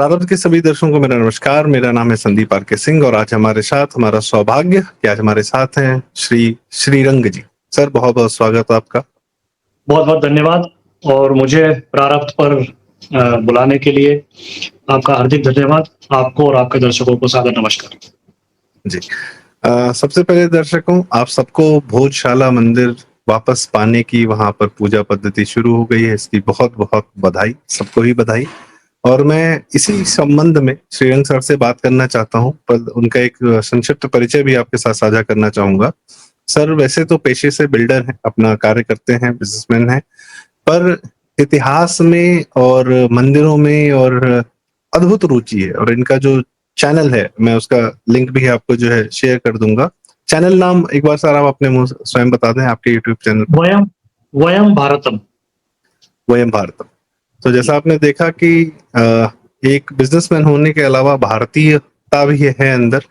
प्रारब्ध के सभी दर्शकों को मेरा नमस्कार। मेरा नाम है संदीप आर.के. सिंह और आज हमारे साथ हमारा सौभाग्य कि आज हमारे साथ हैं श्री श्रीरंग जी। सर बहुत बहुत स्वागत है आपका। बहुत बहुत धन्यवाद और मुझे प्रारब्ध पर बुलाने के लिए आपका हार्दिक धन्यवाद। आपको और आपके दर्शकों को सादर नमस्कार जी। सबसे पहले दर्शकों आप सबको भोजशाला मंदिर वापस पाने की वहां पर पूजा पद्धति शुरू हो गई है, इसकी बहुत बहुत बधाई, सबको ही बधाई। और मैं इसी संबंध में श्रीरंग सर से बात करना चाहता हूं, पर उनका एक संक्षिप्त परिचय भी आपके साथ साझा करना चाहूंगा। सर वैसे तो पेशे से बिल्डर हैं, अपना कार्य करते हैं, बिजनेसमैन हैं, पर इतिहास में और मंदिरों में और अद्भुत रुचि है। और इनका जो चैनल है, मैं उसका लिंक भी आपको जो है शेयर कर दूंगा। चैनल नाम एक बार सर आप अपने मुंह स्वयं बता दें, आपके यूट्यूब चैनल। वयम भारतम। वयम भारतम। तो जैसा आपने देखा कि एक बिजनेसमैन होने के अलावा भारतीयता भी है अंदर,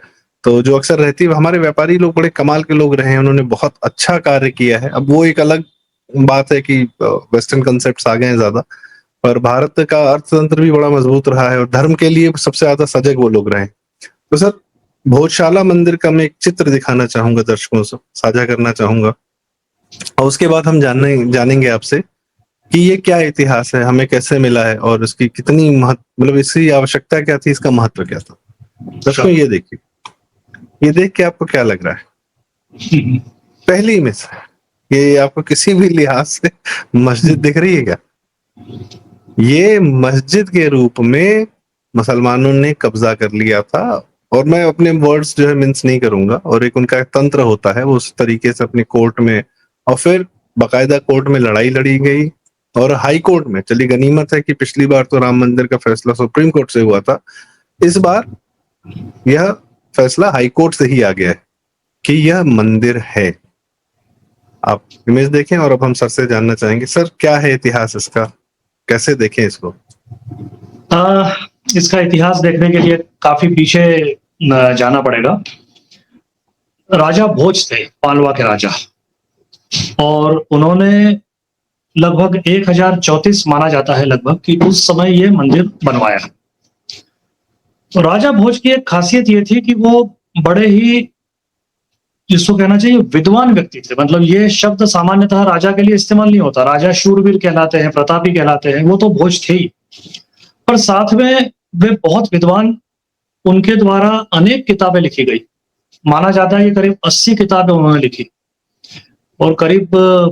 तो जो अक्सर रहती है। हमारे व्यापारी लोग बड़े कमाल के लोग रहे हैं, उन्होंने बहुत अच्छा कार्य किया है। अब वो एक अलग बात है कि वेस्टर्न कंसेप्ट्स आ गए हैं ज्यादा, पर भारत का अर्थतंत्र भी बड़ा मजबूत रहा है और धर्म के लिए सबसे ज्यादा सजग वो लोग रहे हैं। तो सर भोजशाला मंदिर का मैं एक चित्र दिखाना चाहूंगा, दर्शकों से साझा करना चाहूंगा और उसके बाद हम जानेंगे आपसे कि ये क्या इतिहास है, हमें कैसे मिला है और इसकी कितनी मतलब इसकी आवश्यकता क्या थी, इसका महत्व क्या था। दर्शकों ये देखिए, ये देख के आपको क्या लग रहा है? पहली में से ये आपको किसी भी लिहाज से मस्जिद दिख रही है क्या? ये मस्जिद के रूप में मुसलमानों ने कब्जा कर लिया था। और मैं अपने वर्ड्स जो है मिन्स नहीं करूंगा, और एक उनका तंत्र होता है, वो उस तरीके से अपने कोर्ट में, और फिर बाकायदा कोर्ट में लड़ाई लड़ी गई और हाई कोर्ट में चली। गनीमत है कि पिछली बार तो राम मंदिर का फैसला सुप्रीम कोर्ट से हुआ था, इस बार यह फैसला हाई कोर्ट से ही आ गया है कि यह मंदिर है। आप इमेज देखें और अब हम सर से जानना चाहेंगे, सर क्या है इतिहास इसका, कैसे देखें इसको? इसका इतिहास देखने के लिए काफी पीछे जाना पड़ेगा। राजा भोज थे, पालवा के राजा, और उन्होंने लगभग 1034 माना जाता है लगभग कि उस समय ये मंदिर बनवाया। तो राजा भोज की एक खासियत ये थी कि वो बड़े ही, जिसको कहना चाहिए, विद्वान व्यक्ति थे। मतलब ये शब्द सामान्यतः राजा के लिए इस्तेमाल नहीं होता। राजा शूरवीर कहलाते हैं, प्रतापी कहलाते हैं, वो तो भोज थे ही, पर साथ में वे बहुत विद्वान। उनके द्वारा अनेक किताबें लिखी गई। माना जाता है कि करीब 80 किताबें उन्होंने लिखी और करीब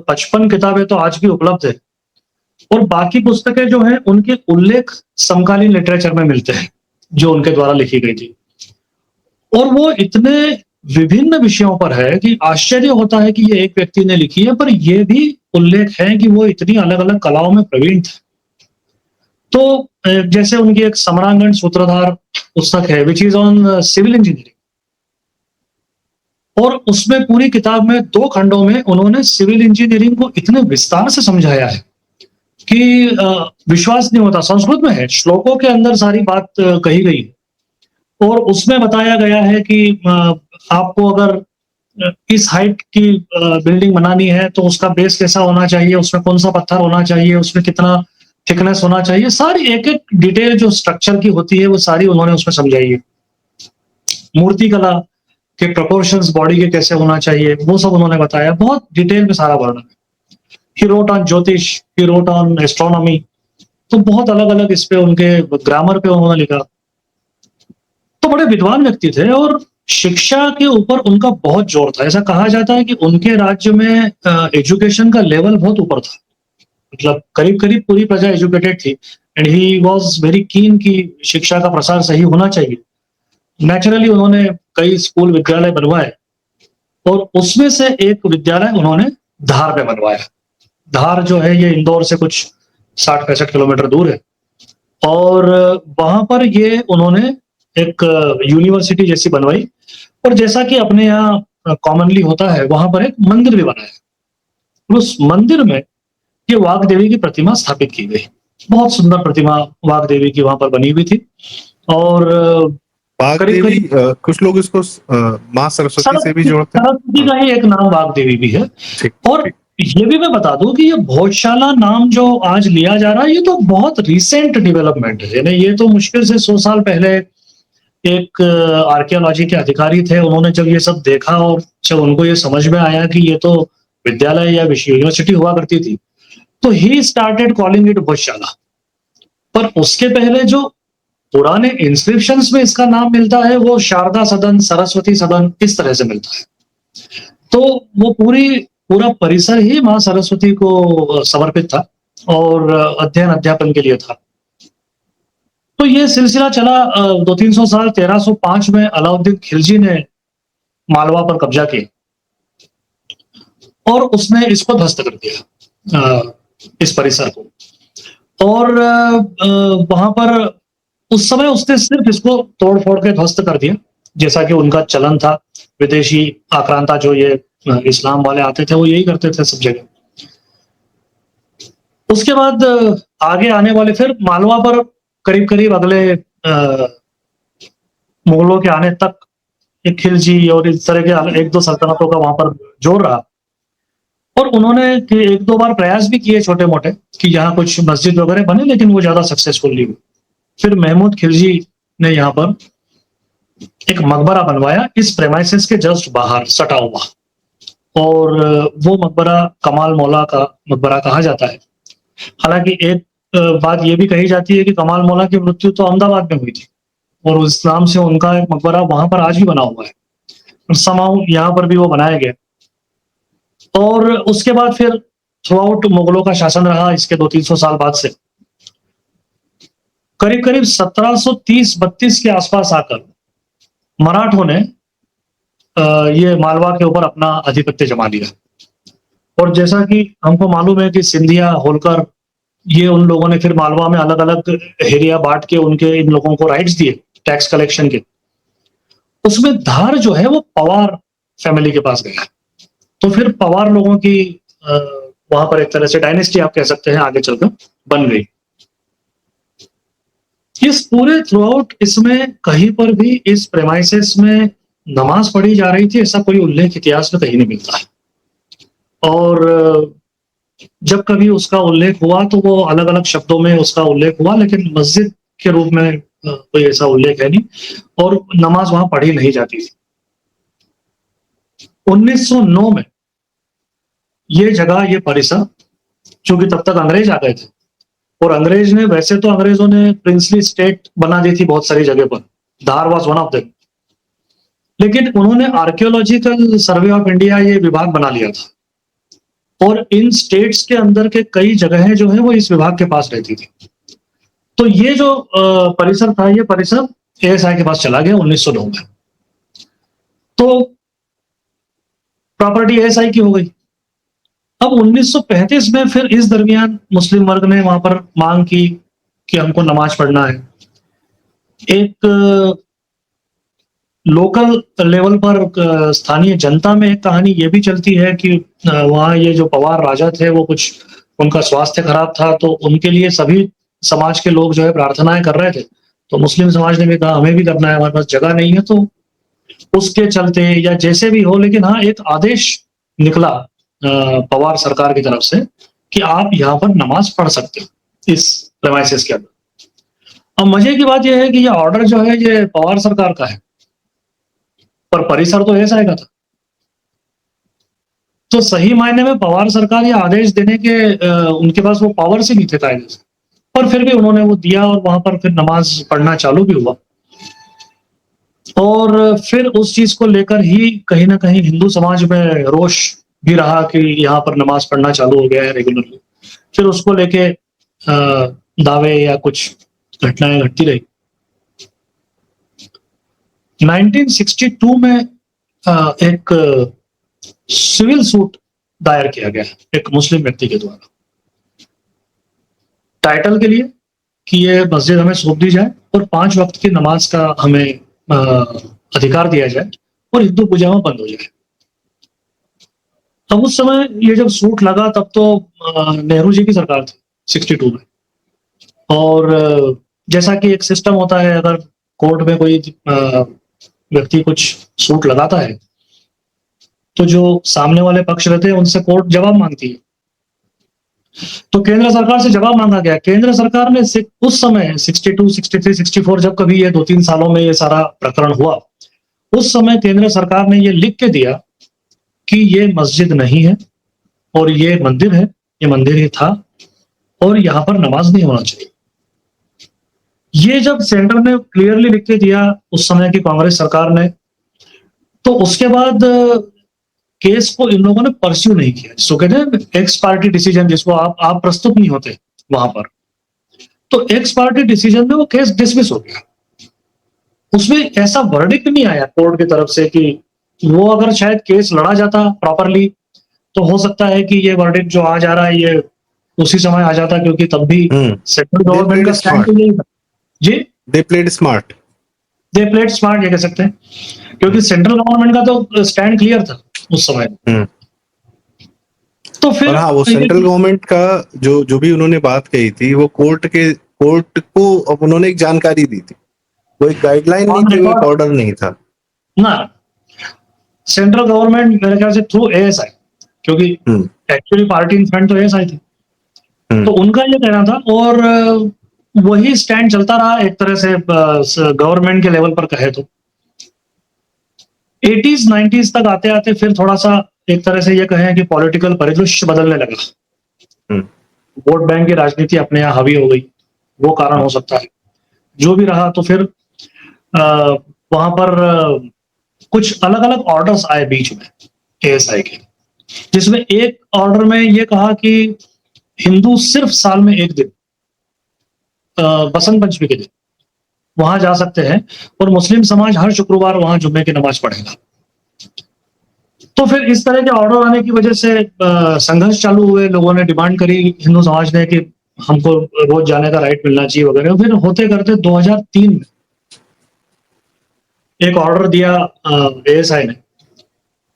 55 किताबें तो आज भी उपलब्ध है। और बाकी पुस्तकें जो हैं उनके उल्लेख समकालीन लिटरेचर में मिलते हैं जो उनके द्वारा लिखी गई थी। और वो इतने विभिन्न विषयों पर है कि आश्चर्य होता है कि ये एक व्यक्ति ने लिखी है, पर यह भी उल्लेख है कि वो इतनी अलग अलग कलाओं में प्रवीण थे। तो जैसे उनकी एक समरांगण सूत्रधार पुस्तक है, which is on civil engineering, और उसमें पूरी किताब में 2 खंडों में उन्होंने सिविल इंजीनियरिंग को इतने विस्तार से समझाया है कि विश्वास नहीं होता। संस्कृत में है, श्लोकों के अंदर सारी बात कही गई है और उसमें बताया गया है कि आपको अगर इस हाइट की बिल्डिंग बनानी है तो उसका बेस कैसा होना चाहिए, उसमें कौन सा पत्थर होना चाहिए, उसमें कितना थिकनेस होना चाहिए, सारी एक एक डिटेल जो स्ट्रक्चर की होती है वो सारी उन्होंने उसमें समझाई है। मूर्ति कला के प्रोपोर्शंस बॉडी के कैसे होना चाहिए वो सब उन्होंने बताया, बहुत डिटेल में सारा वर्णन है। ही रोट ऑन ज्योतिष, ही रोट ऑन एस्ट्रोनॉमी, तो बहुत अलग अलग इस पे उनके ग्रामर पे उन्होंने लिखा। तो बड़े विद्वान व्यक्ति थे और शिक्षा के ऊपर उनका बहुत जोर था। ऐसा कहा जाता है कि उनके राज्य में एजुकेशन का लेवल बहुत ऊपर था। मतलब करीब करीब पूरी प्रजा एजुकेटेड थी and he was very keen कि शिक्षा का प्रसार सही होना चाहिए। नेचुरली उन्होंने कई स्कूल विद्यालय बनवाए और उसमें से एक विद्यालय उन्होंने धार में बनवाया। धार जो है ये इंदौर से कुछ 60-65 किलोमीटर दूर है और वहां पर ये उन्होंने एक यूनिवर्सिटी जैसी बनवाई। और जैसा कि अपने यहाँ कॉमनली होता है, वहां पर एक मंदिर भी बनाया। उस मंदिर में ये वाग देवी की प्रतिमा स्थापित की गई। बहुत सुंदर प्रतिमा वाग देवी की वहां पर बनी हुई थी। और वाग देवी कुछ लोग इसको माँ सरस्वती से भी जोड़ते हैं। सरस्वती का ही एक नाम वाग देवी भी है। और ये भी मैं बता दूं कि ये भोजशाला नाम जो आज लिया जा रहा है, ये तो बहुत रिसेंट डेवलपमेंट है। यानी ये तो मुश्किल से 100 साल पहले एक आर्कियोलॉजी के अधिकारी थे, उन्होंने जब ये सब देखा और जब उनको ये समझ में आया कि ये तो विद्यालय या यूनिवर्सिटी हुआ करती थी, तो he started calling it Bhojshala. पर उसके पहले जो पुराने इंस्क्रिप्शंस में इसका नाम मिलता है, वो शारदा सदन, सरस्वती सदन, इस तरह से मिलता है। तो वो पूरा परिसर ही माँ सरस्वती को समर्पित था और अध्ययन अध्यापन के लिए था। तो ये सिलसिला चला 200-300 साल। 1305 में अलाउद्दीन खिलजी ने मालवा पर कब्जा किया और उसने इसको ध्वस्त कर दिया, इस परिसर को। और वहां पर उस समय उसने सिर्फ इसको तोड़ फोड़ के ध्वस्त कर दिया, जैसा कि उनका चलन था। विदेशी आक्रांता जो ये इस्लाम वाले आते थे, वो यही करते थे सब जगह। उसके बाद आगे आने वाले फिर मालवा पर करीब करीब अगले मुगलों के आने तक एक खिलजी और इस तरह के एक दो सल्तनतों का वहां पर जोर रहा। और उन्होंने एक दो बार प्रयास भी किए छोटे मोटे कि यहाँ कुछ मस्जिद वगैरह बने, लेकिन वो ज्यादा सक्सेसफुल नहीं हुए। फिर महमूद खिलजी ने यहाँ पर एक मकबरा बनवाया इस प्रेमाइसिस के जस्ट बाहर सटा हुआ, और वो मकबरा कमाल मौला का मकबरा कहा जाता है। हालांकि एक बात ये भी कही जाती है कि कमाल मौला की मृत्यु तो अहमदाबाद में हुई थी और उस नाम से उनका एक मकबरा वहां पर आज भी बना हुआ है, और समाउ यहाँ पर भी वो बनाया गया। और उसके बाद फिर थ्रू आउट मुगलों का शासन रहा इसके 200-300 साल बाद से। करीब करीब 1730-32 के आसपास आकर मराठों ने ये मालवा के ऊपर अपना आधिपत्य जमा लिया। और जैसा कि हमको मालूम है कि सिंधिया, होलकर, ये उन लोगों ने फिर मालवा में अलग अलग एरिया बांट के उनके इन लोगों को राइट्स दिए टैक्स कलेक्शन के। उसमें धार जो है वो पवार फैमिली के पास गया। तो फिर पवार लोगों की वहां पर एक तरह से डायनेस्टी आप कह सकते हैं आगे चलकर बन गई। इस पूरे थ्रू आउट इसमें कहीं पर भी इस प्रेमाइसिस में नमाज पढ़ी जा रही थी ऐसा कोई उल्लेख इतिहास में कहीं नहीं मिलता है। और जब कभी उसका उल्लेख हुआ तो वो अलग अलग शब्दों में उसका उल्लेख हुआ, लेकिन मस्जिद के रूप में कोई ऐसा उल्लेख है नहीं, और नमाज वहां पढ़ी नहीं जाती थी। 1909 में ये जगह, ये परिसर, चूंकि तब तक अंग्रेज आ गए थे, और अंग्रेज ने, वैसे तो अंग्रेजों ने प्रिंसली स्टेट बना दी थी बहुत सारी जगह पर, धार वाज वन ऑफ देम, लेकिन उन्होंने आर्कियोलॉजिकल सर्वे ऑफ इंडिया ये विभाग बना लिया था, और इन स्टेट्स के अंदर के कई जगहें जो है वो इस विभाग के पास रहती थी। तो ये जो परिसर था, ये परिसर एएसआई के पास चला गया 1909 में। तो प्रॉपर्टी एएसआई की हो गई। अब 1935 में फिर इस दरमियान मुस्लिम वर्ग ने वहां पर मांग की कि हमको नमाज पढ़ना है। एक लोकल लेवल पर स्थानीय जनता में एक कहानी ये भी चलती है कि वहाँ ये जो पवार राजा थे वो कुछ, उनका स्वास्थ्य खराब था, तो उनके लिए सभी समाज के लोग जो है प्रार्थनाएं कर रहे थे। तो मुस्लिम समाज ने भी कहा हमें भी करना है, हमारे पास जगह नहीं है। तो उसके चलते या जैसे भी हो, लेकिन हाँ एक आदेश निकला पवार सरकार की तरफ से कि आप यहाँ पर नमाज पढ़ सकते हो इस प्रेमाइसिस के अंदर। अब मजे की बात यह है कि ये ऑर्डर जो है ये पवार सरकार का है, पर परिसर तो एएसआई का था। तो सही मायने में पवार सरकार ये आदेश देने के उनके पास वो पावर्स ही नहीं थे कायदे से, पर फिर भी उन्होंने वो दिया और वहां पर फिर नमाज पढ़ना चालू भी हुआ। और फिर उस चीज को लेकर ही कहीं ना कहीं हिंदू समाज में रोष भी रहा कि यहाँ पर नमाज पढ़ना चालू हो गया है रेगुलरली। फिर उसको लेके दावे या कुछ घटनाएं घटती रही। 1962 में एक सिविल सूट दायर किया गया एक मुस्लिम व्यक्ति के द्वारा, टाइटल के लिए कि ये मस्जिद हमें सौंप दी जाए और 5 वक्त की नमाज का हमें अधिकार दिया जाए और हिंदू पूजाओं बंद हो जाए। तब उस समय ये जब सूट लगा तब तो नेहरू जी की सरकार थी 62 में। और जैसा कि एक सिस्टम होता है, अगर कोर्ट में कोई व्यक्ति कुछ सूट लगाता है तो जो सामने वाले पक्ष रहते हैं उनसे कोर्ट जवाब मांगती है। तो केंद्र सरकार से जवाब मांगा गया। केंद्र सरकार ने उस समय 62, 63, 64 जब कभी ये 2-3 सालों में ये सारा प्रकरण हुआ, उस समय केंद्र सरकार ने ये लिख के दिया कि ये मस्जिद नहीं है और ये मंदिर है, ये मंदिर ही था और यहाँ पर नमाज नहीं होना चाहिए। ये जब सेंटर ने क्लियरली लिख के दिया उस समय की कांग्रेस सरकार ने, तो उसके बाद केस को इन लोगों ने परस्यू नहीं किया, जिसको कहते हैं एक्स पार्टी डिसीजन, जिसको आप प्रस्तुत नहीं होते वहां पर, तो एक्स पार्टी डिसीजन में वो केस डिसमिस हो गया। उसमें ऐसा वर्डिक्ट नहीं आया कोर्ट की तरफ से कि वो अगर शायद केस लड़ा जाता प्रॉपरली तो हो सकता है कि ये वर्डिक्ट जो आ जा रहा है ये उसी समय आ जाता, क्योंकि तब भी सेंट्रल गवर्नमेंट का स्टैंड तो यही था। जी, दे प्लेड स्मार्ट ये कह सकते हैं, क्योंकि सेंट्रल गवर्नमेंट का तो स्टैंड क्लियर था उस समय। तो फिर और हाँ, वो सेंट्रल गवर्नमेंट का जो भी उन्होंने बात कही थी वो कोर्ट को अब उन्होंने एक जानकारी दी थी, वो एक गाइडलाइन नहीं थी, वो एक ऑर्डर नहीं था ना। सेंट्रल गवर्नमेंट मेरे ख्याल से थ्रू एएसआई, क्योंकि एक्चुअली पार्टी इन फ्रंट तो एएसआई थी, तो उनका ये कहना था और वही स्टैंड चलता रहा एक तरह से गवर्नमेंट के लेवल पर कहे तो। 80s 90s तक आते आते फिर थोड़ा सा एक तरह से ये कहें कि पॉलिटिकल परिदृश्य बदलने लगा, वोट बैंक की राजनीति अपने यहाँ हावी हो गई, वो कारण हो सकता है। जो भी रहा, तो फिर वहां पर कुछ अलग अलग ऑर्डर्स आए बीच में एएसआई के, जिसमें एक ऑर्डर में ये कहा कि हिंदू सिर्फ साल में एक दिन बसंत पंचमी के दिन वहां जा सकते हैं और मुस्लिम समाज हर शुक्रवार वहां जुम्मे की नमाज पढ़ेगा। तो फिर इस तरह के ऑर्डर आने की वजह से संघर्ष चालू हुए, लोगों ने डिमांड करी हिंदू समाज ने कि हमको रोज जाने का राइट मिलना चाहिए वगैरह। फिर होते करते 2003 में एक ऑर्डर दिया एएसआई ने,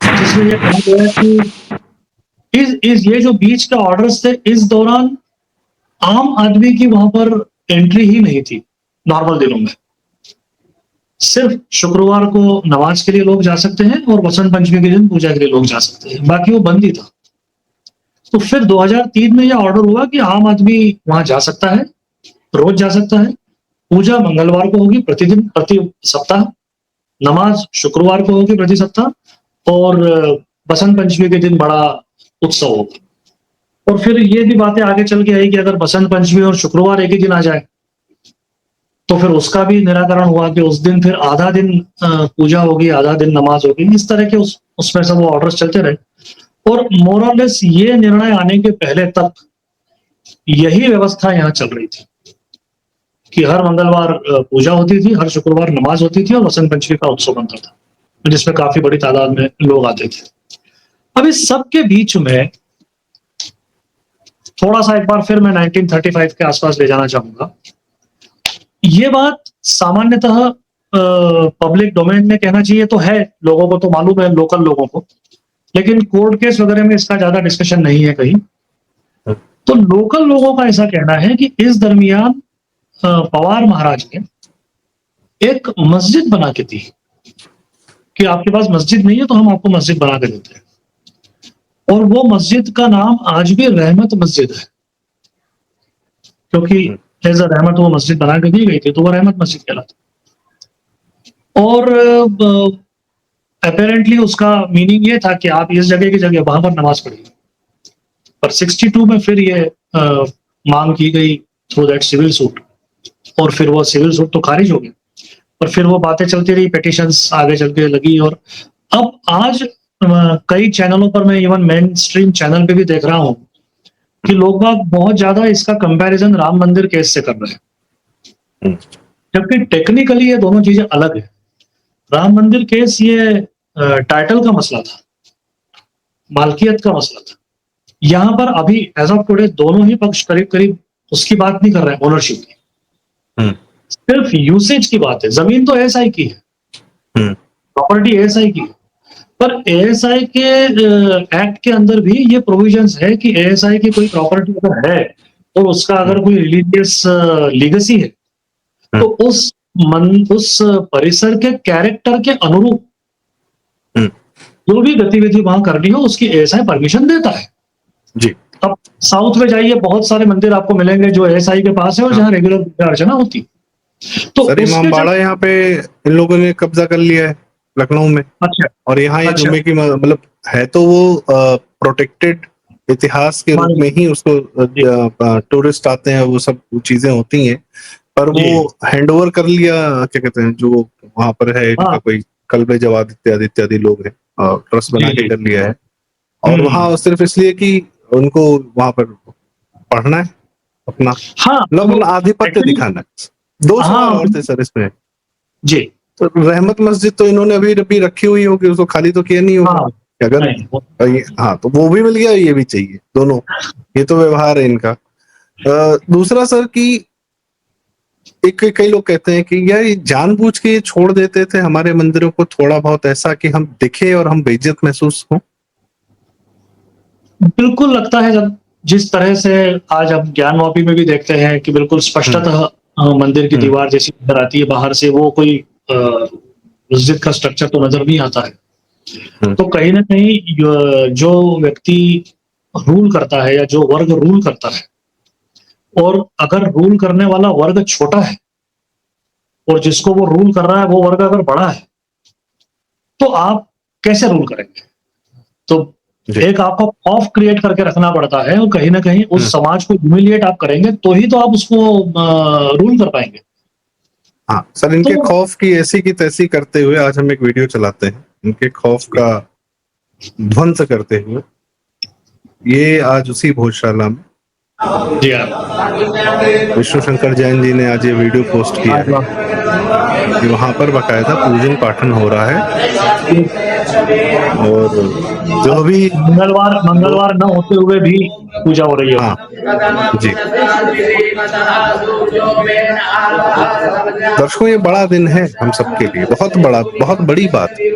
जिसमें ये कहा गया कि ये जो बीच के ऑर्डर्स थे, इस दौरान आम आदमी की वहां पर एंट्री ही नहीं थी। नॉर्मल दिनों में सिर्फ शुक्रवार को नमाज के लिए लोग जा सकते हैं और वसंत पंचमी के दिन पूजा के लिए लोग जा सकते हैं, बाकी वो बंद ही था। तो फिर 2003 में यह ऑर्डर हुआ कि आम आदमी वहां जा सकता है, रोज जा सकता है, पूजा मंगलवार को होगी प्रतिदिन प्रति सप्ताह, नमाज शुक्रवार को होगी प्रति सप्ताह और बसंत पंचमी के दिन बड़ा उत्सव होगा। और फिर ये भी बातें आगे चल के आई कि अगर बसंत पंचमी और शुक्रवार एक ही दिन आ जाए तो फिर उसका भी निराकरण हुआ कि उस दिन फिर आधा दिन पूजा होगी, आधा दिन नमाज होगी। इस तरह के उसमें सब वो ऑर्डर्स चलते रहे और मोरलेस ये निर्णय आने के पहले तक यही व्यवस्था यहाँ चल रही थी कि हर मंगलवार पूजा होती थी, हर शुक्रवार नमाज होती थी और वसंत पंचमी का उत्सव बनता था, जिसमें काफी बड़ी तादाद में लोग आते थे। अब इस सब के बीच में थोड़ा सा एक बार फिर मैं 1935 के आसपास ले जाना चाहूंगा। ये बात सामान्यतः पब्लिक डोमेन में कहना चाहिए तो है, लोगों को तो मालूम है, लोकल लोगों को, लेकिन कोर्ट केस वगैरह में इसका ज्यादा डिस्कशन नहीं है कहीं। तो लोकल लोगों का ऐसा कहना है कि इस दरमियान पवार महाराज ने एक मस्जिद बना के दी कि आपके पास मस्जिद नहीं है तो हम आपको मस्जिद बना के देते हैं, और वो मस्जिद का नाम आज भी रहमत मस्जिद है, क्योंकि एज अ रहमत वो मस्जिद बना के दी गई थी, तो वो रहमत मस्जिद कहलाती। और अपेरेंटली उसका मीनिंग ये था कि आप इस जगह की जगह वहां पर नमाज पढ़िए। पर 62 में फिर ये मांग की गई थ्रू दैट सिविल सूट, और फिर वो सिविल सूट तो खारिज हो गया, पर फिर वो बातें चलती रही, पिटिशंस आगे चल के लगी। और अब आज कई चैनलों पर, मैं इवन मेन स्ट्रीम चैनल पे भी देख रहा हूं कि लोग बाग बहुत ज्यादा इसका कंपैरिजन राम मंदिर केस से कर रहे हैं, जबकि टेक्निकली ये दोनों चीजें अलग है। राम मंदिर केस ये टाइटल का मसला था, मालकियत का मसला था। यहां पर अभी एज ऑफ टुडे दोनों ही पक्ष करीब करीब उसकी बात नहीं कर रहे हैं, ओनरशिप की, सिर्फ यूसेज की बात है। जमीन तो एएसआई की है, प्रॉपर्टी एएसआई की है, पर एएसआई के एक्ट के अंदर भी ये प्रोविजंस है कि एएसआई की कोई प्रॉपर्टी अगर है और उसका अगर कोई रिलीजियस लीगेसी है तो उस परिसर के कैरेक्टर के अनुरूप जो भी गतिविधि वहां करनी हो उसकी एएसआई परमिशन देता है। जी। अब साउथ में जाइए, बहुत सारे मंदिर आपको मिलेंगे जो एएसआई के पास है और हाँ। जहाँ रेगुलर पूजा अर्चना होती है। तो सर उसके इमामबाड़ा यहाँ पे इन लोगों ने कब्जा कर लिया है लखनऊ में, अच्छा और यहाँ ये अच्छा जुम्मे की मतलब है तो वो प्रोटेक्टेड इतिहास के रूप मान में ही उसको जी टूरिस्ट आते हैं, वो सब चीजें होती हैं, पर वो जी हैंड ओवर कर लिया, क्या कहते हैं, जो वहां पर है इनका हाँ कोई कल्बे जवाद इत्यादि इत्यादि लोग हैं, ट्रस्ट जी बना के जी कर लिया है। और वहां सिर्फ इसलिए कि उनको वहां पर पढ़ना है, अपना हाँ मतलब वो अपना आधिपत्य एक्चुअली दिखाना है। दो सवाल हाँ और थे सर इसमें। जी तो रहमत मस्जिद तो इन्होंने अभी अभी रखी हुई होगी, उसको खाली तो किया नहीं होगा हाँ कि अगर नहीं हाँ तो वो भी मिल गया, ये भी चाहिए, दोनों, ये तो व्यवहार है इनका। दूसरा सर कि एक कई लोग कहते हैं कि यार ये जानबूझ के ये छोड़ देते थे हमारे मंदिरों को थोड़ा बहुत ऐसा कि हम दिखे और हम बेइज्जत महसूस हो। बिल्कुल लगता है, जब जिस तरह से आज हम ज्ञानवापी में भी देखते हैं कि बिल्कुल हम्म स्पष्टतः मंदिर की हम्म दीवार जैसी नजर आती है बाहर से, वो कोई मस्जिद का स्ट्रक्चर तो नजर नहीं आता है। हम्म तो कहीं ना कहीं जो व्यक्ति रूल करता है या जो वर्ग रूल करता है, और अगर रूल करने वाला वर्ग छोटा है और जिसको वो रूल कर रहा है वो वर्ग अगर बड़ा है, तो आप कैसे रूल करेंगे? तो जी। एक आपको खौफ क्रिएट करके रखना पड़ता है, और कहीं ना कहीं उस समाज को ह्यूमिलिएट आप करेंगे तो ही तो आप उसको रूल कर पाएंगे। हाँ सर, इनके तो खौफ की ऐसी की तैसी करते हुए आज हम एक वीडियो चलाते हैं, इनके खौफ का ध्वंस करते हुए। ये आज उसी भोजशाला में जी हाँ विष्णु शंकर जैन जी ने आज ये वीडियो पोस्ट किया है कि वहां पर बकायदा पूजन पाठन हो रहा है, और जो भी मंगलवार लोग, मंगलवार न होते हुए भी पूजा हो रही है हाँ वहाँ। जी दर्शकों, ये बड़ा दिन है हम सबके लिए, बहुत बड़ा, बहुत बड़ी बात है,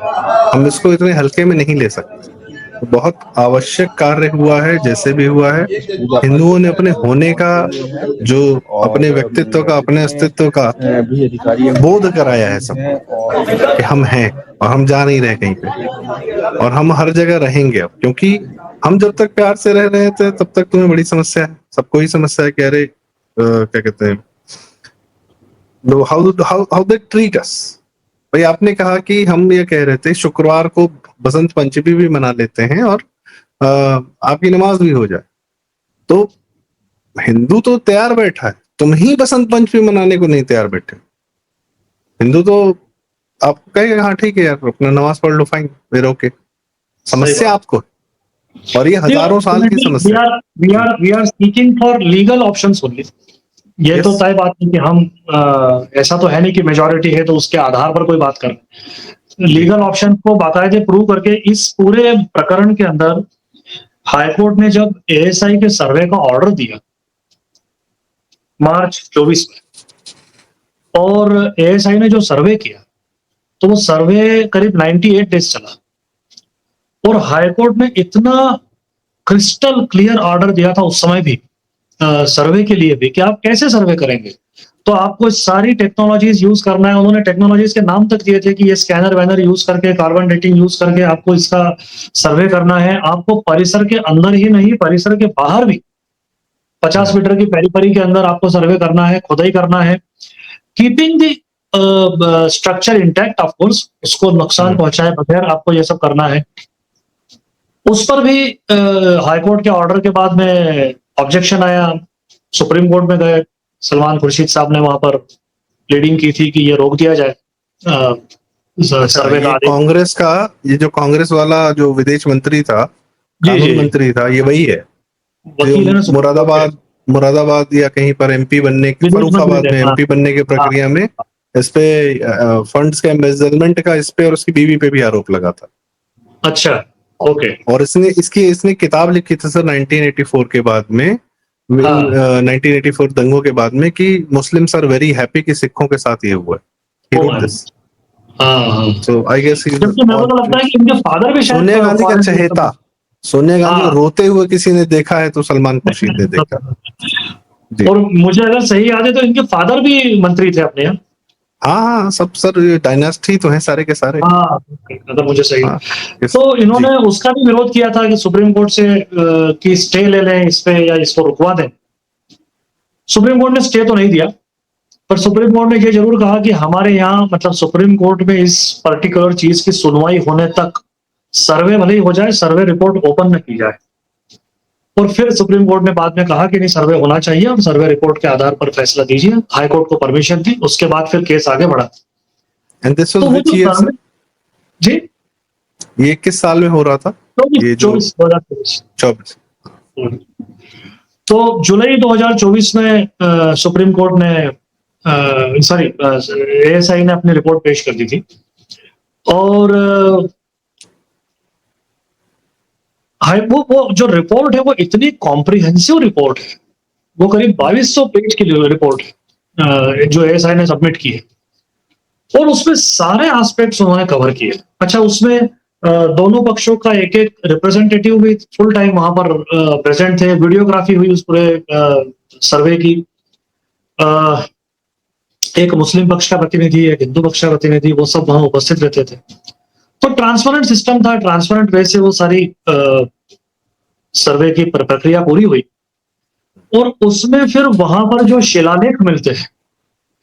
हम इसको इतने हल्के में नहीं ले सकते। बहुत आवश्यक कार्य हुआ है, जैसे भी हुआ है, हिंदुओं ने अपने होने का, जो अपने व्यक्तित्व का, अपने अस्तित्व का बोध कराया है सबको कि हम हैं और हम जा नहीं रहे कहीं पे, और हम हर जगह रहेंगे अब, क्योंकि हम जब तक प्यार से रह रहे थे तब तक तुम्हें बड़ी समस्या है, सबको ही समस्या है कि अरे क्या कहते हैं, हाउ दे ट्रीट अस। भाई आपने कहा कि हम ये कह रहे थे शुक्रवार को बसंत पंचमी भी मना लेते हैं और आपकी नमाज भी हो जाए, तो हिंदू तो तैयार बैठा है, तुम ही बसंत पंचमी मनाने को नहीं तैयार बैठे। हिंदू तो आपको कहेगा हाँ ठीक है यार, अपना नमाज पढ़ लो, फाइन, वेर ओके। समस्या आपको, और ये हजारों साल की समस्या है। We are seeking for legal options only. ये तो यस। तय बात है कि हम ऐसा तो है नहीं कि मेजोरिटी है तो उसके आधार पर कोई बात कर, लीगल ऑप्शन को बाकायदे प्रूव करके। इस पूरे प्रकरण के अंदर हाईकोर्ट ने जब एएसआई के सर्वे का ऑर्डर दिया मार्च 24 में, और एएसआई ने जो सर्वे किया तो वो सर्वे करीब 98 डेज चला, और हाईकोर्ट ने इतना क्रिस्टल क्लियर ऑर्डर दिया था उस समय भी सर्वे के लिए भी कि आप कैसे सर्वे करेंगे। तो आपको सारी टेक्नोलॉजीज यूज करना है, उन्होंने टेक्नोलॉजीज के नाम तक दिए थे कि ये स्कैनर वैनर यूज करके, कार्बन डेटिंग यूज करके आपको इसका सर्वे करना है। आपको परिसर के अंदर ही नहीं, परिसर के बाहर भी 50 मीटर की पेरीफेरी के अंदर आपको सर्वे करना है, खुदाई करना है, keeping the structure intact of course, उसको नुकसान पहुंचाए बगैर आपको ये सब करना है। उस पर भी हाईकोर्ट के ऑर्डर के बाद में ऑब्जेक्शन आया, सुप्रीम कोर्ट में गए, सलमान खुर्शीद साहब ने वहां पर प्लीडिंग की थी कि ये रोक दिया जाए सर्वे का ये आदेश। कांग्रेस का, ये जो कांग्रेस वाला जो विदेश मंत्री था, जी कानून जी मंत्री था, ये वही है जो वकील है ना सुप्रीम कोर्ट के, मुरादाबाद या कहीं पर एमपी बनने, विदेश मंत्री फर्रुखाबाद थे में हाँ एमपी बनने की हाँ प्रक्रिया में इस पे फंड्स के एम्बेजलमेंट का, इस पे और उसकी बीवी पे भी आरोप लगा था। अच्छा ओके और इसने किताब लिखी थी सर 1984 के बाद में, हाँ 1984 दंगों के बाद में, कि मुस्लिम्स आर वेरी हैप्पी कि सिखों के साथ ये हुआ है। He oh wrote man this. हाँ हाँ। So I guess he's जबकि मेरे को तो लगता है कि इनके फादर भी शायद सोनिया गांधी का फॉरेन चहेता, सोनिया गांधी को हाँ रोते हुए किसी ने देखा है तो सलमान खुर्शीद ने देखा। जी और मुझे अगर सही याद है तो इनके फादर भी मंत्री थे अपने यहाँ। हाँ हाँ, सब सर डायनास्टी तो है सारे के सारे। हाँ, अगर मुझे सही। हाँ तो जी। इन्होंने उसका भी विरोध किया था कि सुप्रीम कोर्ट से कि स्टे ले लें इस पे या इसको रुकवा दें। सुप्रीम कोर्ट ने स्टे तो नहीं दिया, पर सुप्रीम कोर्ट ने ये जरूर कहा कि हमारे यहाँ मतलब सुप्रीम कोर्ट में इस पर्टिकुलर चीज की सुनवाई होने तक सर्वे भले ही हो जाए, सर्वे रिपोर्ट ओपन न की जाए। और फिर सुप्रीम कोर्ट ने बाद में कहा कि नहीं, सर्वे होना चाहिए और सर्वे रिपोर्ट के आधार पर फैसला दीजिए। हाई कोर्ट को परमिशन दी, उसके बाद फिर केस आगे बढ़ा। एंड दिस वाज तो वो व्हिच जो ईयर सर? सर्वे, जी, ये किस साल में हो रहा था? ये जो 2024। 24। तो जुलाई 2024 में सुप्रीम कोर्ट ने सॉरी एएसआई ने अपनी रिपोर्ट पेश कर दी थी। और वो जो रिपोर्ट है वो इतनी कॉम्प्रिहेंसिव रिपोर्ट है, वो करीब 2200 पेज की रिपोर्ट है जो एएसआई ने सबमिट की है। और उसमें सारे एस्पेक्ट्स उन्होंने कवर किए। अच्छा, उसमें दोनों पक्षों का एक एक रिप्रेजेंटेटिव भी फुल टाइम वहां पर प्रेजेंट थे। वीडियोग्राफी हुई उस पूरे सर्वे की। एक मुस्लिम पक्ष का प्रतिनिधि, एक हिंदू पक्ष का प्रतिनिधि, वो सब वहां उपस्थित रहते थे। तो ट्रांसपेरेंट सिस्टम था, ट्रांसपेरेंट वे से वो सारी सर्वे की प्रक्रिया पूरी हुई। और उसमें फिर वहां पर जो शिलालेख मिलते हैं,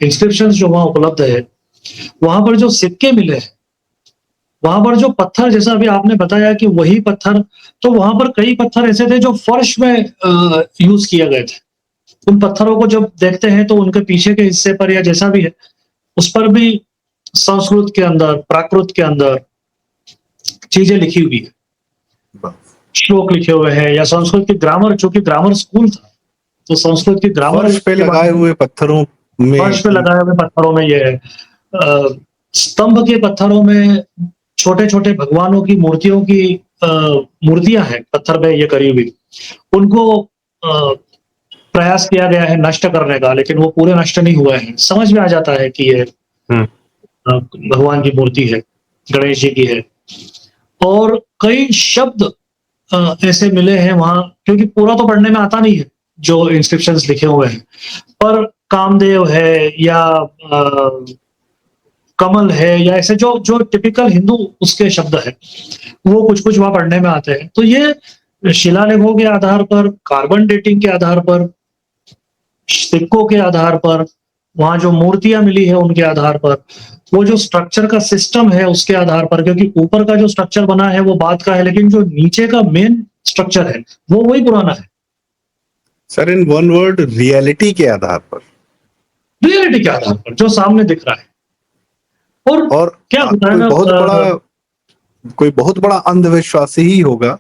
इंस्क्रिप्शंस जो वहां उपलब्ध है, वहां पर जो सिक्के मिले हैं, वहां पर जो पत्थर, जैसा अभी आपने बताया कि वही पत्थर, तो वहां पर कई पत्थर ऐसे थे जो फर्श में यूज किए गए थे। उन पत्थरों को जब देखते हैं तो उनके पीछे के हिस्से पर या जैसा भी है, उस पर भी संस्कृत के अंदर, प्राकृत के अंदर चीजें लिखी हुई है, श्लोक लिखे हुए हैं, या संस्कृत की ग्रामर, चूंकि ग्रामर स्कूल था तो संस्कृत की ग्रामर फर्श पे लगाए हुए पत्थरों में, फर्श पे लगाए हुए पत्थरों में ये है। स्तंभ के पत्थरों में छोटे छोटे भगवानों की मूर्तियों की मूर्तियां हैं पत्थर पे ये करी हुई। उनको प्रयास किया गया है नष्ट करने का, लेकिन वो पूरे नष्ट नहीं हुए हैं। समझ में आ जाता है कि ये भगवान की मूर्ति है, गणेश जी की है। और कई शब्द ऐसे मिले हैं वहां, क्योंकि पूरा तो पढ़ने में आता नहीं है जो इंस्क्रिप्शंस लिखे हुए हैं, पर कामदेव है या कमल है या ऐसे जो जो टिपिकल हिंदू उसके शब्द है, वो कुछ कुछ वहां पढ़ने में आते हैं। तो ये शिलालेखों के आधार पर, कार्बन डेटिंग के आधार पर, सिक्कों के आधार पर, वहां जो मूर्तियां मिली है उनके आधार पर, वो जो स्ट्रक्चर का सिस्टम है उसके आधार पर, क्योंकि ऊपर का जो स्ट्रक्चर बना है वो बाद का है, लेकिन जो नीचे का मेन स्ट्रक्चर है वो वही पुराना है। Sir in one word, reality के आधार पर, रियलिटी के आधार पर जो सामने दिख रहा है। और क्या होता है ना, कोई बहुत बड़ा अंधविश्वासी ही होगा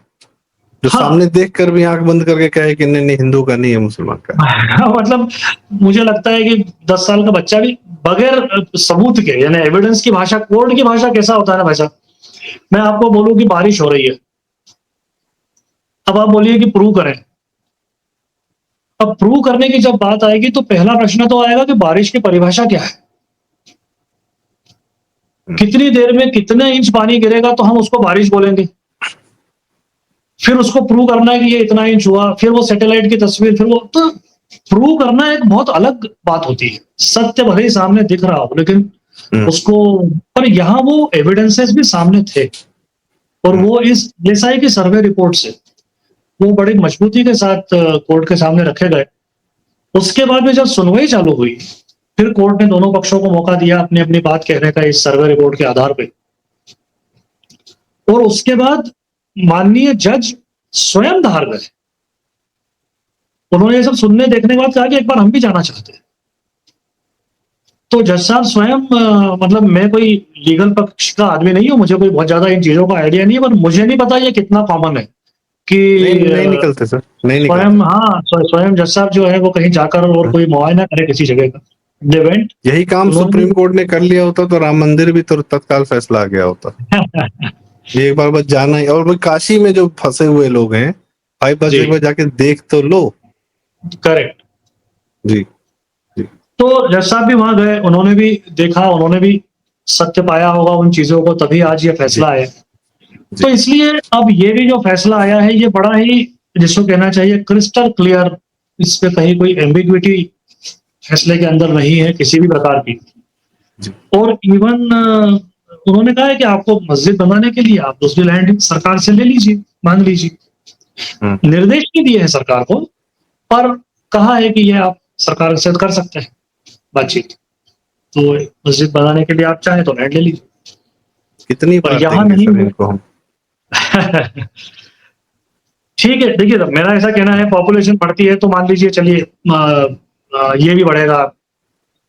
जो हाँ, सामने देख कर भी आंख बंद करके कहे कि नहीं नहीं, हिंदू का नहीं है, मुसलमान का है। मतलब मुझे लगता है कि 10 साल का बच्चा भी बगैर सबूत के, यानी एविडेंस की भाषा, कोर्ट की भाषा कैसा होता है ना भाई साहब, मैं आपको बोलूं कि बारिश हो रही है, अब आप बोलिए कि प्रूव करें। अब प्रूव करने की जब बात आएगी तो पहला प्रश्न तो आएगा कि बारिश की परिभाषा क्या है, कितनी देर में कितने इंच पानी गिरेगा तो हम उसको बारिश बोलेंगे। फिर उसको प्रूव करना है कि ये इतना इंच हुआ, फिर वो सैटेलाइट की तस्वीर, फिर वो, तो प्रूव करना एक बहुत अलग बात होती है। सत्य भले ही सामने दिख रहा हो, लेकिन उसको, पर यहाँ वो एविडेंसेस भी सामने थे, और वो इस एएसआई की सर्वे रिपोर्ट से वो बड़ी मजबूती के साथ कोर्ट के सामने रखे गए। उसके बाद में जब सुनवाई चालू हुई, फिर कोर्ट ने दोनों पक्षों को मौका दिया अपनी अपनी बात कहने का इस सर्वे रिपोर्ट के आधार पे। और उसके बाद माननीय जज स्वयं धार गए। उन्होंने ये सब सुनने देखने के बाद कहा कि एक बार हम भी जाना चाहते हैं। तो जज साहब स्वयं, मतलब मैं कोई लीगल पक्ष का आदमी नहीं हूं, मुझे कोई बहुत ज्यादा इन चीजों का आइडिया नहीं है, पर मुझे नहीं पता ये कितना कॉमन है कि नहीं निकलते सर, नहीं स्वयं, निकलते। हाँ, स्वयं जज साहब जो है वो कहीं जाकर और कोई मुआयना करे किसी जगह का, इवेंट। यही काम सुप्रीम कोर्ट ने कर लिया होता तो राम मंदिर भी तो तत्काल फैसला आ गया होता। ये एक बार बस जाना ही, और काशी में जो फंसे हुए लोग हैं भाई, बस एक बार जाके देख तो लो। करेक्ट जी। तो जज साहब भी वहां गए, उन्होंने भी देखा, उन्होंने भी सत्य पाया होगा उन चीजों को, तभी आज ये फैसला आया। तो इसलिए अब ये भी जो फैसला आया है ये बड़ा ही, जिसको कहना चाहिए क्रिस्टल क्लियर, इस पे कहीं कोई एम्बिग्विटी फैसले के अंदर नहीं है किसी भी प्रकार की। जी। और इवन उन्होंने कहा है कि आपको मस्जिद बनाने के लिए आप दूसरी लैंड सरकार से ले लीजिए, मांग लीजिए। निर्देश नहीं दिए हैं सरकार को, पर कहा है कि ये आप सरकार से कर सकते हैं बातचीत। तो मस्जिद बनाने के लिए आप चाहें तो लैंड ले लीजिए। कितनी पर बार यहाँ देंगे नहीं सर हुआ। इनको हम? ठीक है, देखिए मेरा ऐसा कहना है, पॉपुलेशन बढ़ती है तो मान लीजिए चलिए ये भी बढ़ेगा,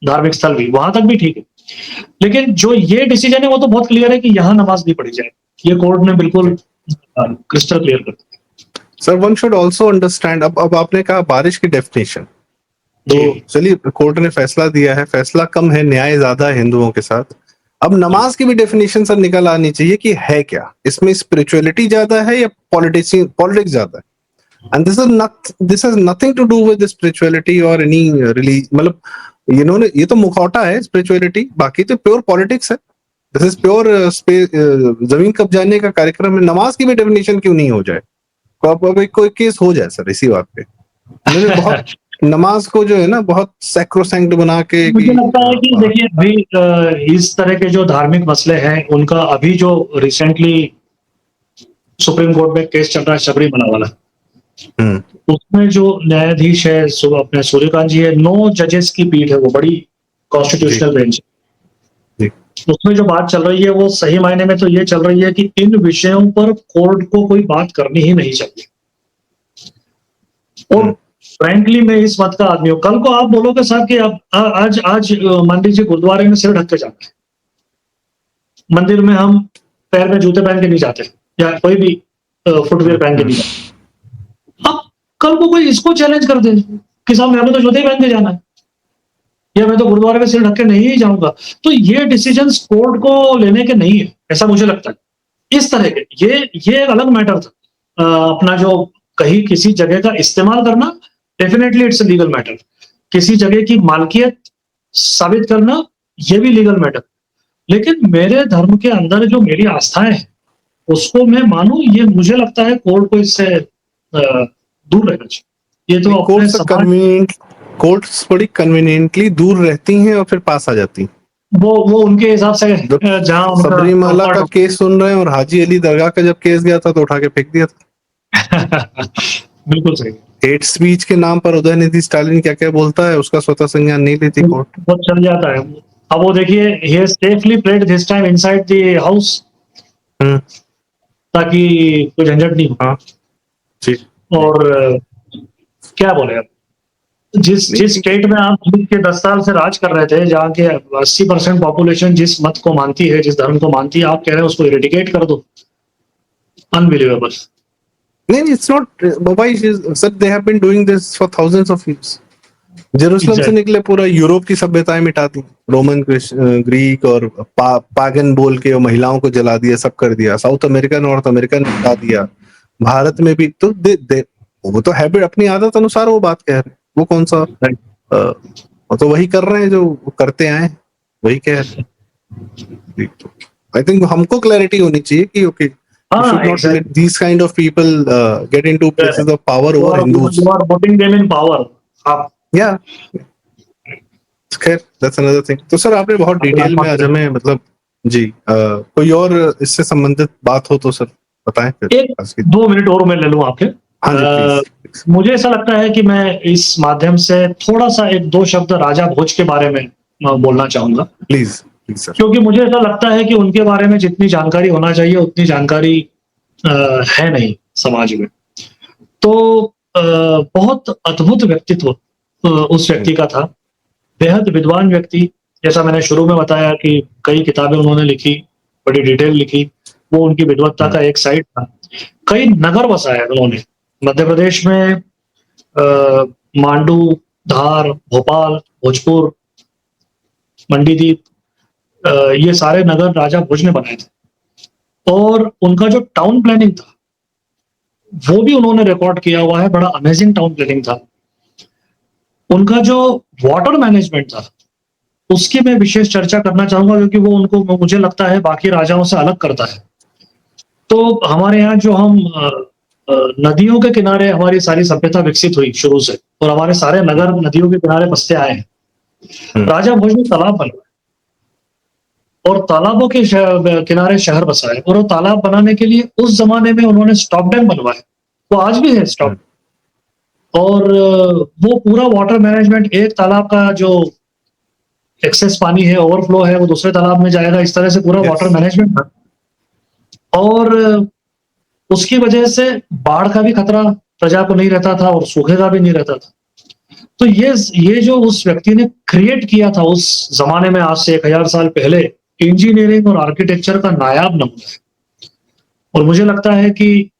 धार्मिक स्थल भी, वहां तक भी ठीक है। लेकिन जो ये डिसीजन है वो तो बहुत क्लियर है कि यहाँ नमाज नहीं पढ़ी जाए। ये कोर्ट ने बिल्कुल क्रिस्टल क्लियर कर दिया। Sir one should also understand, अब आपने कहा बारिश की डेफिनेशन, तो जी। चलिए कोर्ट ने फैसला दिया है, फैसला कम है, न्याय ज्यादा है हिंदुओं के साथ। अब नमाज की भी डेफिनेशन सर निकल आनी चाहिए कि है क्या, इसमें स्पिरिचुअलिटी ज्यादा है या पॉलिटिक्स ज्यादा है? And this has nothing to do with spirituality और एनी रिलीज, मतलब इन्होंने ये तो मुखौटा है स्पिरिचुअलिटी, बाकी तो प्योर पॉलिटिक्स है। दिस इज प्योर जमीन कब्जाने का कार्यक्रम है। नमाज की भी डेफिनेशन क्यों नहीं हो जाए? अब कोई केस हो जाए सर इसी बात पे। इन्होंने बहुत नमाज को जो है ना बहुत सैक्रोसैंक्ट बना के मुझे लगता है कि देखिए अभी इस तरह के जो धार्मिक मसले हैं उनका अभी जो रिसेंटली सुप्रीम कोर्ट में केस चल रहा है शबरीमला वाला, उसमें जो न्यायाधीश है अपने सूर्यकांत जी है, 9 जजेस की पीठ है, वो बड़ी कॉन्स्टिट्यूशनल बेंच है। उसमें जो बात चल रही है वो सही मायने में तो ये चल रही है कि इन विषयों पर कोर्ट को कोई बात करनी ही नहीं चाहिए। और फ्रैंकली मैं इस बात का आदमी हूं। कल को आप बोलोगे साहब कि आप आज मान लीजिए गुरुद्वारे में सिर ढक के जाना है, मंदिर में हम पैर में जूते पहन के नहीं जाते या कोई भी फुटवेयर पहन के नहीं जाते। अब कल को कोई इसको चैलेंज कर दे कि साहब मेरे को तो जूते पहन के जाना है या मैं तो गुरुद्वारे में सिर ढक के नहीं जाऊंगा, तो ये डिसीजंस कोर्ट को लेने के नहीं है, ऐसा मुझे लगता है। इस तरह के ये एक अलग मैटर था। अपना जो कहीं किसी जगह का इस्तेमाल करना, definitely it's a legal matter. किसी जगह की मालकियत साबित करना, ये भी लीगल मैटर। लेकिन मेरे धर्म के अंदर जो मेरी आस्थाएं हैं उसको मैं मानूं, ये मुझे लगता है कोर्ट को इससे दूर रहना चाहिए। ये तो अपने समाज, कोर्ट्स बड़ी कन्वीनियंटली दूर रहती हैं और फिर पास आ जाती हैं। वो उनके हिसाब से जहां सबरीमाला का केस सुन रहे हैं और हाजी अली दरगाह का जब केस गया था तो उठा के फेंक दिया था। बिल्कुल सही। हेट स्पीच के नाम पर उदयनिधि स्टालिन क्या क्या बोलता है उसका स्वतः संज्ञान नहीं लेती कोर्ट, वो चल जाता है। अब वो देखिए, he has safely played this time inside the house, ताकि कोई झंझट नहीं हो। हाँ जी। और क्या बोले, अब जिस स्टेट में आप के 10 साल से राज कर रहे थे, जहाँ के 80% पॉपुलेशन जिस मत को मानती है, जिस धर्म को मानती है, आप कह रहे हैं उसको इरेडिकेट कर दो। अनबिलीवेबल। नहीं, it's not, भाई sir, they have been doing this for thousands of years. Jerusalem से निकले पूरा यूरोप की सभ्यताएं मिटा दी, रोमन, ग्रीक और पागन बोल के महिलाओं को जला दिया, सब कर दिया। साउथ अमेरिका, नॉर्थ अमेरिका मिटा दिया, भारत में भी तो वो तो हैबिट, अपनी आदत अनुसार वो बात कह रहे हैं। वो कौन सा वो तो वही कर रहे हैं जो करते आए, वही कह रहे हैं। आई थिंक हमको क्लैरिटी होनी चाहिए कि okay, you should not let these kind of people get into places of power over Hindus. You are putting them in power. Yeah. खैर, that's another thing. तो सर आपने बहुत डिटेल में आज हमें, मतलब जी, कोई और इससे संबंधित बात हो तो सर बताएं फिर। 2 मिनट और मैं ले लूं आपके। हाँ जी, प्लीज। मुझे ऐसा लगता है कि मैं इस माध्यम से थोड़ा सा 1-2 शब्द राजा भोज के बारे में बोलना चाहूंगा। Please sir. क्योंकि मुझे ऐसा लगता है कि उनके बारे में जितनी जानकारी होना चाहिए उतनी जानकारी है नहीं समाज में। तो बहुत अद्भुत व्यक्तित्व उस व्यक्ति का था, बेहद विद्वान व्यक्ति। जैसा मैंने शुरू में बताया कि कई किताबें उन्होंने लिखी, बड़ी डिटेल लिखी, वो उनकी विद्वत्ता का एक साइड था। कई नगर बसाए उन्होंने मध्य प्रदेश में, मांडू, धार, भोपाल, भोजपुर, मंडीदीप, ये सारे नगर राजा भोज ने बनाए थे। और उनका जो टाउन प्लानिंग था वो भी उन्होंने रिकॉर्ड किया हुआ है, बड़ा अमेजिंग टाउन प्लानिंग था। उनका जो वाटर मैनेजमेंट था उसकी मैं विशेष चर्चा करना चाहूंगा, क्योंकि वो उनको, मुझे लगता है, बाकी राजाओं से अलग करता है। तो हमारे यहाँ जो हम नदियों के किनारे हमारी सारी सभ्यता विकसित हुई शुरू से, और हमारे सारे नगर नदियों के किनारे बसते आए हैं। राजा भोज में तालाब बनवाए, और तालाबों के किनारे शहर बसाए, और वो तालाब बनाने के लिए उस जमाने में उन्होंने स्टॉप डैम बनवाए, वो आज भी है स्टॉप। और वो पूरा वाटर मैनेजमेंट, एक तालाब का जो एक्सेस पानी है, ओवरफ्लो है, वो दूसरे तालाब में जाएगा, इस तरह से पूरा वाटर यस। मैनेजमेंट था। और उसकी वजह से बाढ़ का भी खतरा प्रजा को नहीं रहता था और सूखे का भी नहीं रहता था। तो ये जो उस व्यक्ति ने क्रिएट किया था उस जमाने में, आज से 1000 साल पहले, इंजीनियरिंग और आर्किटेक्चर का नायाब नमूना है। और मुझे लगता है कि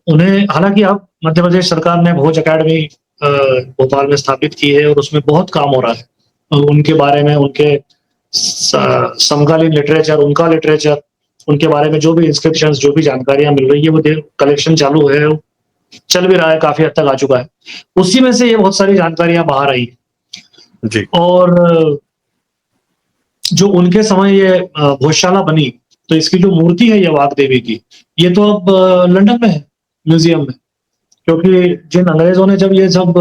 उन्हें, हालांकि अब मध्य प्रदेश सरकार ने भोज अकेडमी भोपाल में स्थापित की है और उसमें बहुत काम हो रहा है। उनके बारे में, उनके समकालीन लिटरेचर, उनका लिटरेचर, उनके बारे में जो भी इंस्क्रिप्शंस, जो भी जानकारियां मिल रही है, वो कलेक्शन चालू है, चल भी रहा है, काफी हद तक आ चुका है। उसी में से ये बहुत सारी जानकारियां बाहर आई जी। और जो उनके समय ये भोजशाला बनी, तो इसकी जो मूर्ति है ये वाग देवी की, ये तो अब लंदन में है, म्यूजियम में। क्योंकि जिन अंग्रेजों ने जब ये सब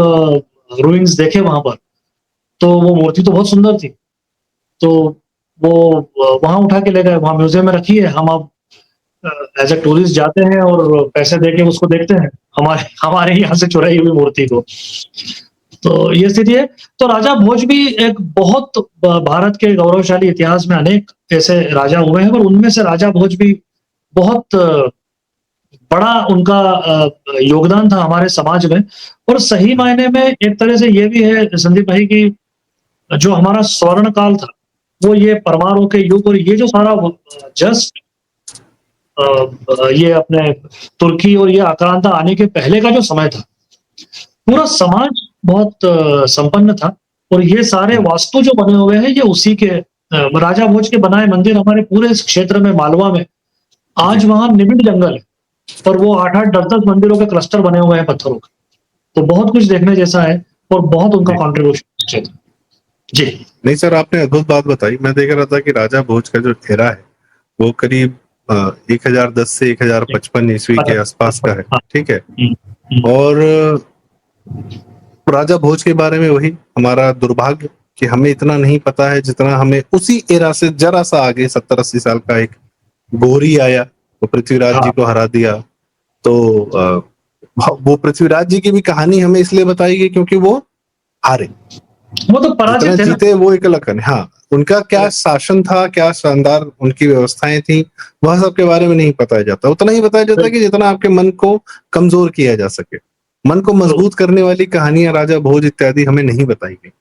रूइंग्स देखे वहां पर, तो वो मूर्ति तो बहुत सुंदर थी, तो वो वहां उठा के ले गए, वहां म्यूजियम में रखी है। हम अब एज ए टूरिस्ट जाते हैं और पैसे दे के उसको देखते हैं, हमारे यहाँ से चुराई हुई मूर्ति को। तो ये स्थिति है। तो राजा भोज भी एक बहुत भारत के गौरवशाली इतिहास में अनेक ऐसे राजा हुए हैं, और उनमें से राजा भोज भी बहुत बड़ा उनका योगदान था हमारे समाज में। और सही मायने में एक तरह से ये भी है संदीप भाई की, जो हमारा स्वर्ण काल था, वो ये परमाणु के युग और ये जो सारा जस्ट ये अपने तुर्की और ये आक्रांता आने के पहले का जो समय था, पूरा समाज बहुत संपन्न था। और ये सारे वास्तु जो बने हुए हैं, ये उसी के राजा भोज के बनाए मंदिर हमारे पूरे इस क्षेत्र में, मालवा में, आज वहां निबिड़ जंगल है, और वो 8-8, 10-10 मंदिरों के क्लस्टर बने हुए हैं पत्थरों के। तो बहुत कुछ देखने जैसा है और बहुत उनका कॉन्ट्रीब्यूशन क्षेत्र। जी नहीं सर, आपने अद्भुत बात बताई। मैं देख रहा था कि राजा भोज का जो एरा है वो करीब 1010 से 1055 ईस्वी के आसपास का है, ठीक है। और राजा भोज के बारे में वही हमारा दुर्भाग्य कि हमें इतना नहीं पता है जितना हमें उसी एरा से जरा सा आगे 70-80 साल का एक गोरी आया, वो पृथ्वीराज जी को हरा दिया। तो वो पृथ्वीराज जी की भी कहानी हमें इसलिए बताई गई क्योंकि वो हारे, वो तो पराजित थे ना। जीते वो एक अलग है। हाँ, उनका क्या शासन था, क्या शानदार उनकी व्यवस्थाएं थी, वह सब के बारे में नहीं बताया जाता। उतना ही बताया जाता है कि जितना आपके मन को कमजोर किया जा सके। मन को मजबूत करने वाली कहानियां राजा भोज इत्यादि हमें नहीं बताई गई।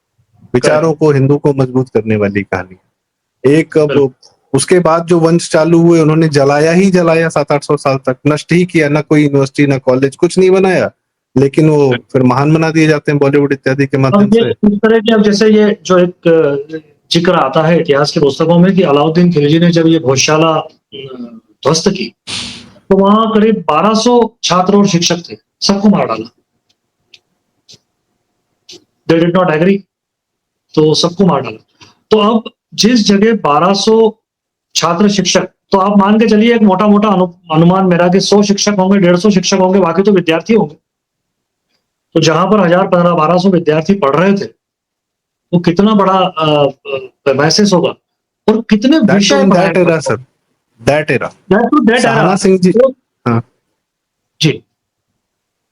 विचारों को, हिंदू को मजबूत करने वाली कहानी। एक अब उसके बाद जो वंश चालू हुए, उन्होंने जलाया ही जलाया 700-800 साल तक, नष्ट ही किया। ना कोई यूनिवर्सिटी, ना कॉलेज, कुछ नहीं बनाया। लेकिन वो फिर महान बना दिए जाते हैं बॉलीवुड इत्यादि के माध्यम से। इस तरह के, अब जैसे ये जो एक जिक्र आता है इतिहास की पुस्तकों में कि अलाउद्दीन खिलजी ने जब ये भोजशाला ध्वस्त की, तो वहां करीब 1200 छात्र और शिक्षक थे, सबको मार डाला। दे डिड नॉट एग्री, तो सबको मार डाला। तो अब जिस जगह 1200 छात्र शिक्षक, तो आप मान के चलिए एक मोटा मोटा अनुमान मेरा कि 100 शिक्षक होंगे, 150 शिक्षक होंगे, बाकी तो विद्यार्थी होंगे। तो जहां पर 1000, 1500, 1200 विद्यार्थी पढ़ रहे थे, वो कितना बड़ा मैसेज होगा और कितने विषय पढ़ाए sir. That era Sahana Singh ji, हाँ जी,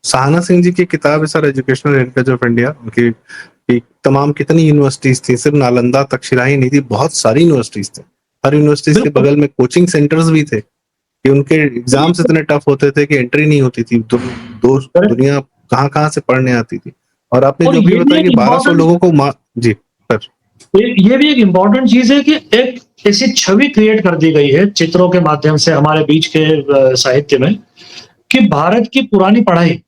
सहाना सिंह जी की किताब है sir, educational heritage of India. उनकी तमाम कितनी यूनिवर्सिटीज थी, सिर्फ नालंदा तक्षशिला ही नहीं थी, बहुत सारी यूनिवर्सिटीज थी। हर यूनिवर्सिटीज के बगल में कोचिंग सेंटर्स भी थे कि उनके एग्जाम्स इतने टफ होते थे कि एंट्री नहीं होती थी। दुनिया कहाँ से पढ़ने आती थी। और आपने जो भी बताया कि 1200 लोगों को जी सर, ये भी एक इम्पोर्टेंट चीज है कि एक ऐसी छवि क्रिएट कर दी गई है चित्रों के माध्यम से हमारे बीच के साहित्य में, कि भारत की पुरानी पढ़ाई,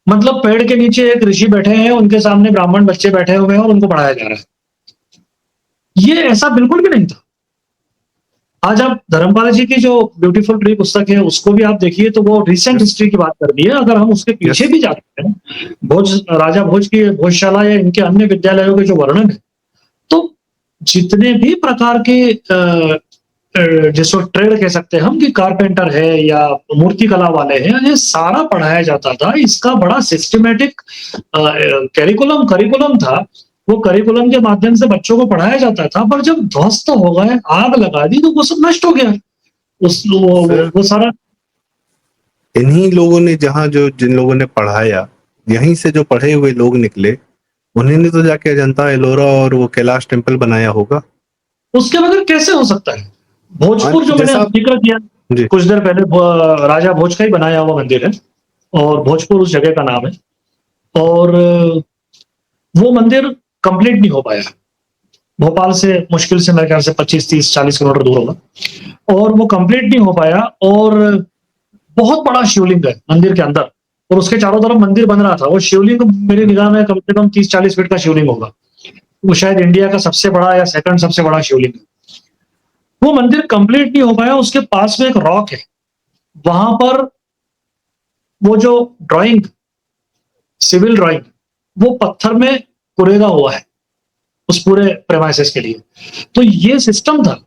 मतलब पेड़ के नीचे एक ऋषि बैठे हैं, उनके सामने ब्राह्मण बच्चे बैठे हुए हैं और उनको पढ़ाया जा रहा है। ये ऐसा बिल्कुल भी नहीं था। आज आप धर्मपाल जी की जो ब्यूटीफुल ट्री पुस्तक है उसको भी आप देखिए, तो वो रिसेंट हिस्ट्री की बात कर रही है। अगर हम उसके पीछे भी जाते हैं, राजा भोज की भोजशाला या इनके अन्य विद्यालयों के जो वर्णन है, तो जितने भी प्रकार के जिसको ट्रेड कह सकते हैं हम, कि कारपेंटर है या मूर्ति कला वाले हैं, ये सारा पढ़ाया जाता था। इसका बड़ा सिस्टमेटिक करिकुलम था। वो करिकुलम के माध्यम से बच्चों को पढ़ाया जाता था, पर जब ध्वस्त हो गए, आग लगा दी, तो वो सब नष्ट हो गया। सर वो सारा इन्हीं लोगों ने जहाँ जो जिन लोगों ने पढ़ाया, यहीं से जो पढ़े हुए लोग निकले, उन्हीं ने तो जाके अजंता एलोरा और वो कैलाश टेम्पल बनाया होगा। उसके बगैर कैसे हो सकता है? भोजपुर जो मैंने जैसा जिक्र किया जी कुछ देर पहले, राजा भोज का ही बनाया हुआ मंदिर है, और भोजपुर उस जगह का नाम है। और वो मंदिर कंप्लीट नहीं हो पाया। भोपाल से मुश्किल से मेरे ख्याल से 25, 30, 40 किलोमीटर दूर होगा, और वो कंप्लीट नहीं हो पाया। और बहुत बड़ा शिवलिंग है मंदिर के अंदर, और उसके चारों तरफ मंदिर बन रहा था। वो शिवलिंग मेरी निगाह में कम से कम 30-40 फीट का शिवलिंग होगा। वो शायद इंडिया का सबसे बड़ा या सेकंड सबसे बड़ा शिवलिंग है। वो मंदिर कंप्लीट नहीं हो पाया। उसके पास में एक रॉक है, वहां पर वो जो ड्राइंग, सिविल ड्राइंग, वो पत्थर में कुरेदा हुआ है उस पूरे प्रेमाइसेस के लिए। तो ये सिस्टम था।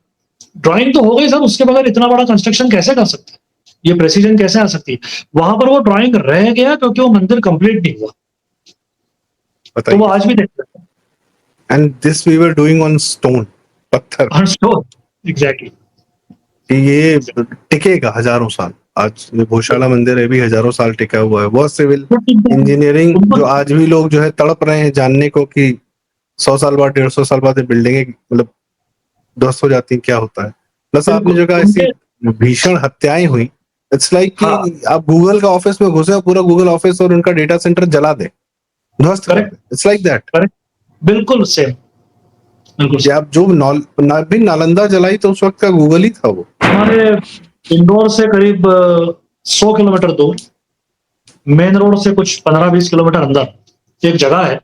ड्राइंग तो हो गई सर, उसके बगैर इतना बड़ा कंस्ट्रक्शन कैसे कर सकते हैं? ये प्रेसिजन कैसे आ सकती है? वहां पर वो ड्राइंग रह गया क्योंकि वो मंदिर कंप्लीट नहीं हुआ। तो वो बताइए। आज भी देख सकते and this we were doing on stone, पत्थर, हैं। एग्जैक्टली। कि ये टिकेगा हजारों साल। आज जो भोशाला मंदिर है भी हजारों साल टिका हुआ है। वो सिविल इंजीनियरिंग जो आज भी लोग जो है तड़प रहे हैं जानने को कि 100 साल बाद, 150 साल बाद ये बिल्डिंगें मतलब ध्वस्त हो जाती हैं, क्या होता है। प्लस आपने बिल्कुल जो कहा ऐसी उनके। भीषण हत्याएं हुई, इट्स लाइक हाँ, कि आप गूगल का ऑफिस में घुसे, पूरा गूगल ऑफिस और उनका डेटा सेंटर जला दे, ध्वस्त कर correct, they. It's like that. Correct, बिल्कुल सेम, बिल्कुल कि सेम। आप जो भी नालंदा जलाई तो उस वक्त का गूगल ही था वो। हमारे इंदौर से करीब 100 किलोमीटर दूर, मेन रोड से कुछ 15-20 किलोमीटर अंदर एक जगह है,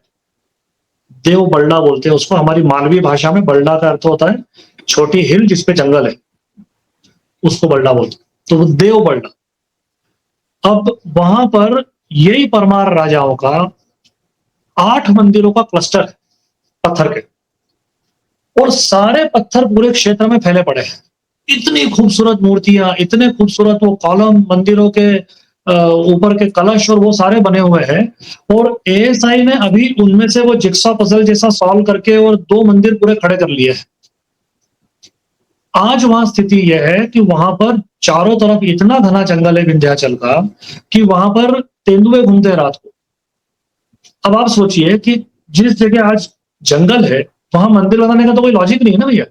देव बल्डा बोलते हैं उसको। हमारी मालवी भाषा में बल्डा का अर्थ होता है छोटी हिल जिसपे जंगल है, उसको बल्डा बोलते हैं। तो वो देव बल्डा। अब वहां पर यही परमार राजाओं का 8 मंदिरों का क्लस्टर है, पत्थर के। और सारे पत्थर पूरे क्षेत्र में फैले पड़े हैं। इतनी खूबसूरत मूर्तियां, इतने खूबसूरत वो कॉलम, मंदिरों के ऊपर के कलश, और वो सारे बने हुए हैं। और एएसआई ने अभी उनमें से वो जिक्सा पजल जैसा सॉल्व करके और 2 मंदिर पूरे खड़े कर लिए हैं। आज वहां स्थिति यह है कि वहां पर चारों तरफ इतना घना जंगल है विंध्याचल का, कि वहां पर तेंदुए घूमते हैं रात को। अब आप सोचिए कि जिस जगह आज जंगल है, वहां मंदिर बनाने का तो कोई लॉजिक नहीं है ना भैया।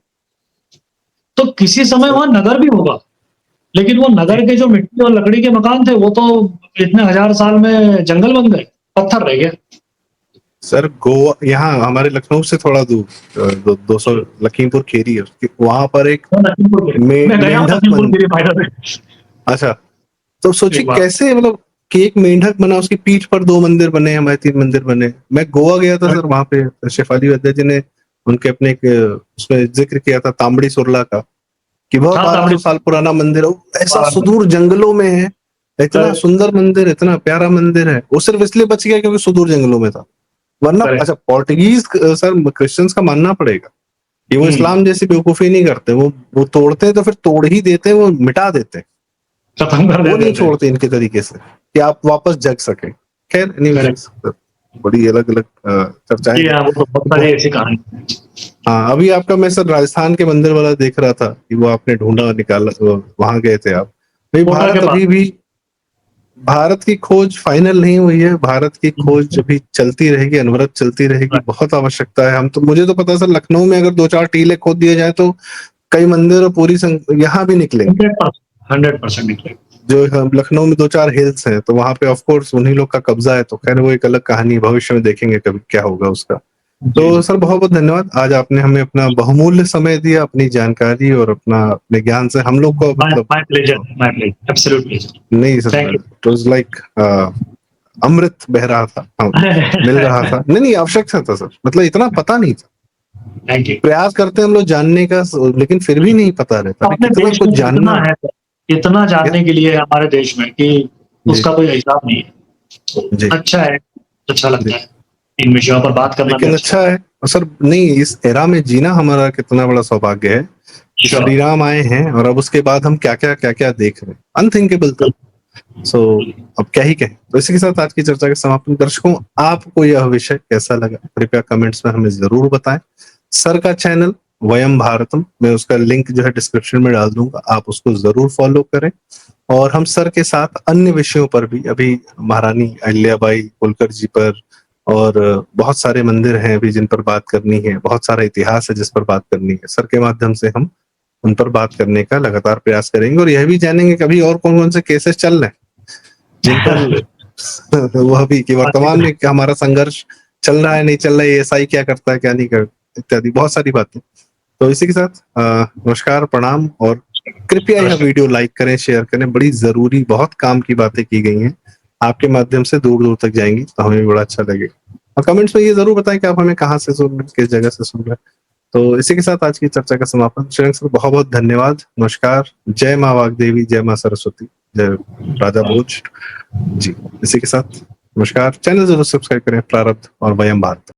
तो किसी समय सर वहां नगर भी होगा, लेकिन वो जी नगर के जो मिट्टी और लकड़ी के मकान थे, वो तो इतने हजार साल में जंगल बन गए, पत्थर रह गया। सर, गोवा यहाँ हमारे लखनऊ से थोड़ा दूर 200 लखीमपुर खीरी है, वहां पर एक वो लखीमपुर के, मैं गया हूँ मेंढक लखीमपुर बन। खीरी फायदा से अच्छा, तो सोचिए एक बार। कैसे मतलब कि एक मेंढक बना, उसकी पीठ पर 2 मंदिर बने, हमारे 3 मंदिर बने। मैं गोवा गया था सर, वहां पे शेफाली वैद्य जी ने उनके अपने एक उसमें जिक्र किया था तांबड़ी सुरला का, कि वह हाँ, 1200 तांबड़ी साल पुराना मंदिर है, वो ऐसा सुरला। सुदूर जंगलों में है। इतना करेक्ट, सुंदर मंदिर, इतना प्यारा मंदिर है, वो सिर्फ इसलिए बच गया क्योंकि सुदूर जंगलों में था। वरना करेक्ट। अच्छा, पोर्टुगीज सर क्रिश्चियंस का मानना पड़ेगा कि वो हम्म, इस्लाम जैसी बेवकूफी नहीं करते। वो तोड़ते हैं तो फिर तोड़ ही देते हैं, वो मिटा देते हैं। खत्म कर वो देते नहीं थे। छोड़ते इनके तरीके से कि आप वापस जग सके। खैर करेक्ट। एनीवेज, बड़ी अलग अलग चर्चाएं जी हैं। हाँ, वो तो बहुत सारी बहुत। ऐसी कहानी। हाँ, अभी आपका मैं सर राजस्थान के मंदिर वाला देख रहा था कि वो आपने ढूंढा निकाला, वहां गए थे आप भाई। कोटा के भारत पास। अभी भी, भारत की खोज फाइनल नहीं हुई है। भारत की खोज अभी चलती रहेगी, अनवरत चलती रहेगी। बहुत आवश्यकता है। हम तो, मुझे तो पता है सर, लखनऊ में अगर 2-4 टीले खोद दिए जाए तो कई मंदिर और पूरी यहाँ भी निकलेंगे। 100% निकले। जो हम लखनऊ में 2-4 हिल्स हैं, तो वहां पे ऑफ कोर्स उन्हीं लोग का कब्जा है। तो खैर वो एक अलग कहानी, भविष्य में देखेंगे कभी क्या होगा उसका। जी, तो जी। सर बहुत बहुत धन्यवाद, आज आपने हमें अपना बहुमूल्य समय दिया, अपनी जानकारी और अपने ज्ञान से हम लोग को माय मतलब my pleasure, my pleasure, absolute pleasure. नहीं sir, thank it was like अमृत बह रहा था। हाँ, मिल रहा यू। था। नहीं नहीं, आवश्यक था सर, मतलब इतना पता नहीं था। Thank you. प्रयास करते हैं हम लोग जानने का, लेकिन फिर भी नहीं पता रहता अभी अपने कितना देश कुछ में इतना जानना है, इतना है। जानने के लिए है हमारे देश में कि जी उसका कोई हिसाब नहीं है। तो जी अच्छा है, अच्छा जी। लगता है, इन विषयों पर बात करना भी लेकिन अच्छा अच्छा है। और सर नहीं, इस एरा में जीना हमारा कितना बड़ा सौभाग्य है कि लगता है। श्री राम आए हैं और अब उसके बाद हम क्या क्या देख रहे हैं। अनथिंकिबल था। सो अब क्या ही कहें। तो इसी के साथ आज की चर्चा का समापन। दर्शकों, आपको यह विषय कैसा लगा कृपया कमेंट्स में हमें जरूर बताएं। सर का चैनल वयम भारतम, मैं उसका लिंक जो है डिस्क्रिप्शन में डाल दूंगा, आप उसको जरूर फॉलो करें। और हम सर के साथ अन्य विषयों पर भी, अभी महारानी अहिल्याबाई होलकर जी पर और बहुत सारे मंदिर हैं अभी जिन पर बात करनी है, बहुत सारा इतिहास है जिस पर बात करनी है, सर के माध्यम से हम उन पर बात करने का लगातार प्रयास करेंगे। और यह भी जानेंगे कभी और कौन कौन से केसेस चल रहे हैं जिन पर वह भी कि वर्तमान में हमारा संघर्ष चल रहा है नहीं चल रहा है, एएसआई क्या करता है क्या नहीं करता, इत्यादि बहुत सारी बातें। तो इसी के साथ नमस्कार, प्रणाम, और कृपया यह वीडियो लाइक करें, शेयर करें। बड़ी जरूरी, बहुत काम की बातें की गई हैं, आपके माध्यम से दूर दूर तक जाएंगी, तो हमें भी बड़ा अच्छा लगेगा। और कमेंट्स में ये जरूर बताएं कि आप हमें कहाँ से सुन रहे हैं, किस जगह से सुन रहे हैं। तो इसी के साथ आज की चर्चा का समापन। श्रेयांक सर, बहुत बहुत धन्यवाद, नमस्कार, जय माँ वाग्देवी, जय माँ सरस्वती, जय राजा भोज जी। इसी के साथ नमस्कार, चैनल जरूर सब्सक्राइब करें, प्रारब्ध और वयम भारत।